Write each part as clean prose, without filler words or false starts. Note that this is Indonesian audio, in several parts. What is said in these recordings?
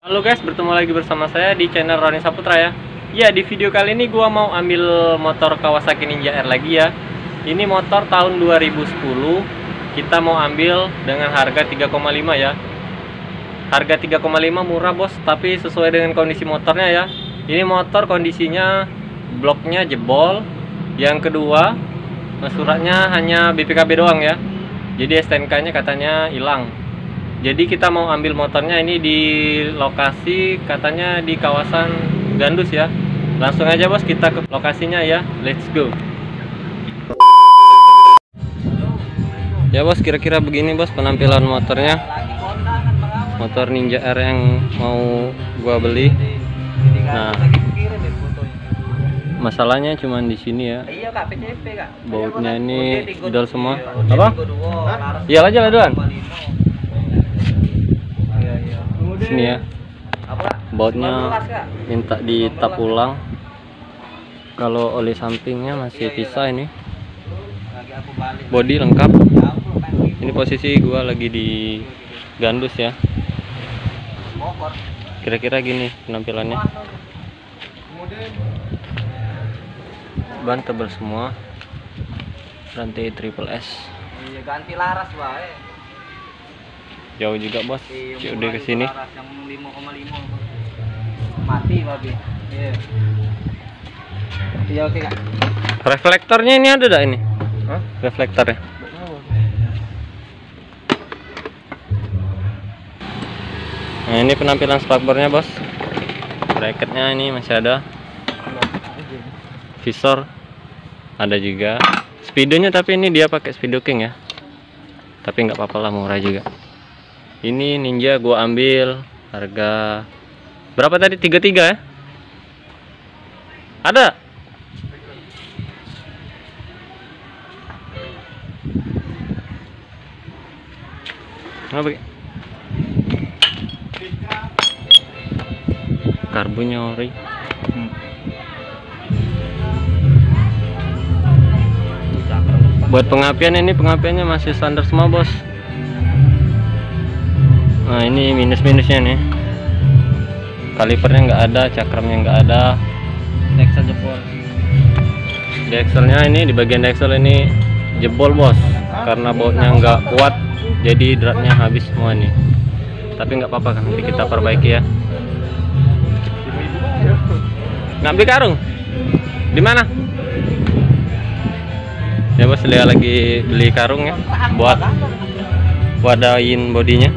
Halo guys, bertemu lagi bersama saya di channel Roni Saputra ya. Ya, di video kali ini gua mau ambil motor Kawasaki Ninja R lagi ya. Ini motor tahun 2010. Kita mau ambil dengan harga 3,5 ya. Harga 3,5 murah bos, tapi sesuai dengan kondisi motornya ya. Ini motor kondisinya bloknya jebol. Yang kedua, suratnya hanya BPKB doang ya. Jadi STNK-nya katanya hilang. Jadi kita mau ambil motornya ini di lokasi katanya di kawasan Gandus ya. Langsung aja bos, kita ke lokasinya ya. Let's go. Ya bos, kira-kira begini bos penampilan motornya. Motor Ninja R yang mau gua beli. Nah, masalahnya cuman di sini ya. Bautnya ini dol semua. Apa? Iya aja lah doan. Sini ya, bautnya minta ditap ulang. Kalau oli sampingnya masih bisa. Ini body lengkap. Ini posisi gua lagi di Gandus ya. Kira-kira gini penampilannya. Ban tebal semua, rantai triple S. Ganti laras wae. Jauh juga bos, udah ke sini. Yang 5,5 mati babi. Iya. Iya oke kak. Reflektornya ini ada dah ini? Hah? Reflektornya. Nah ini penampilan spakbornya bos. Bracketnya ini masih ada. Visor ada juga. Speedonya tapi ini dia pakai Speedo King ya. Tapi nggak apa-apa lah, murah juga. Ini Ninja gua ambil harga berapa tadi? 33 ya? Ada? Apa? Karbonnya ori. Buat pengapian ini pengapiannya masih standar semua bos. Nah ini minus-minusnya nih, kalipernya nggak ada, cakramnya nggak ada, Dexel jebol. Dexelnya ini di bagian dexel ini jebol bos, karena bautnya nggak kuat, jadi dratnya habis semua nih. Tapi nggak apa-apa kan, nanti kita perbaiki ya. Nggak beli karung? Di mana? Ya bos, dia lagi beli karung ya, buat wadain bodinya.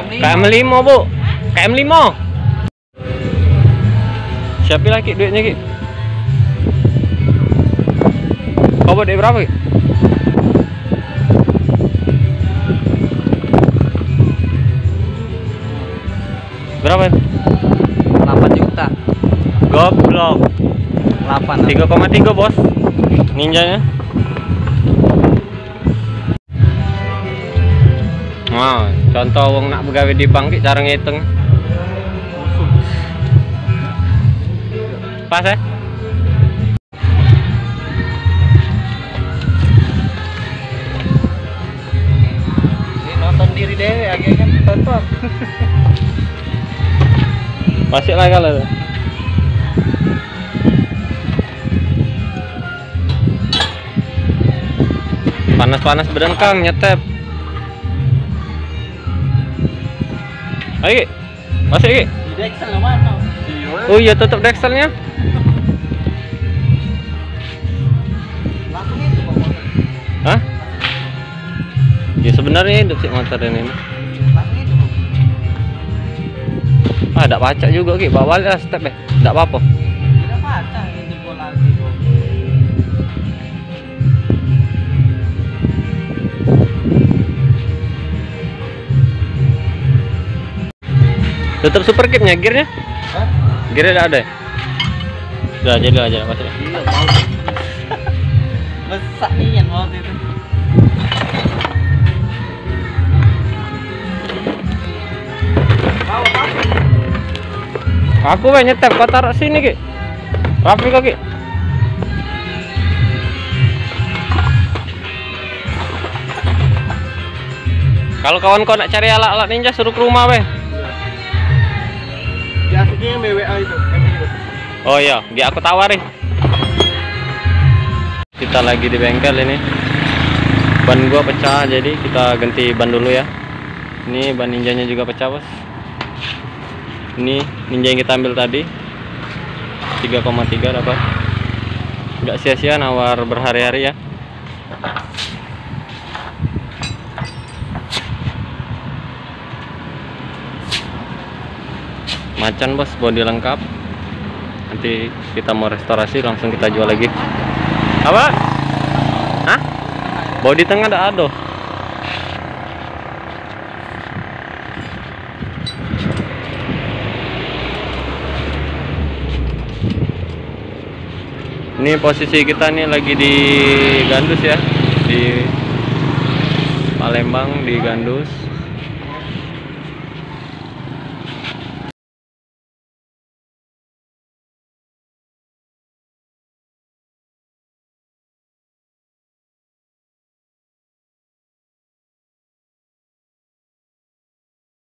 KM5 bu, KM5. Siapa lagi duitnya ki? Kau buat duit berapa ki? Berapa? 8 juta. Goblok. 8. 3,3 bos. Ninjanya. Wow, contoh wong nak begawe di bank ki cara ngitung. Pas ya? Ini nonton diri dewe agak kan tonton. Masih lah kalau. Panas-panas badan Kang nyetep. Ayo, masuk Ki. Dexel mana? Oh iya, tutup dexelnya. Langsung itu Bang. Hah? Ya sebenarnya hidup sih motor ini. Langsung itu Bang. Ah, ada pacak juga Ki, bawa lah step ya. Enggak apa-apa. Tidak patah ini jebol lagi Bang. Tutup super kitnya, gearnya? Hah? Gearnya ada ya? Udah jadi aja pasti. Iya mau. Besar nih yang mau itu. Aku we nyetep kok taruh sini Ki. Rapi kok Ki. Kalau kawan kau nak cari alat-alat ninja suruh ke rumah weh. Ya aslinya yang BWA itu. Oh iya, dia aku tawari. Kita lagi di bengkel ini. Ban gua pecah, jadi kita ganti ban dulu ya. Ini ban ninjanya juga pecah, Bos. Ini ninja yang kita ambil tadi 3,3 dapat. Nggak sia-sia nawar berhari-hari ya. Macan, Bos, bodi lengkap. Nanti kita mau restorasi langsung kita jual lagi. Apa? Hah? Bodi tengah ada. Ini posisi kita nih lagi di Gandus ya, di Palembang di Gandus.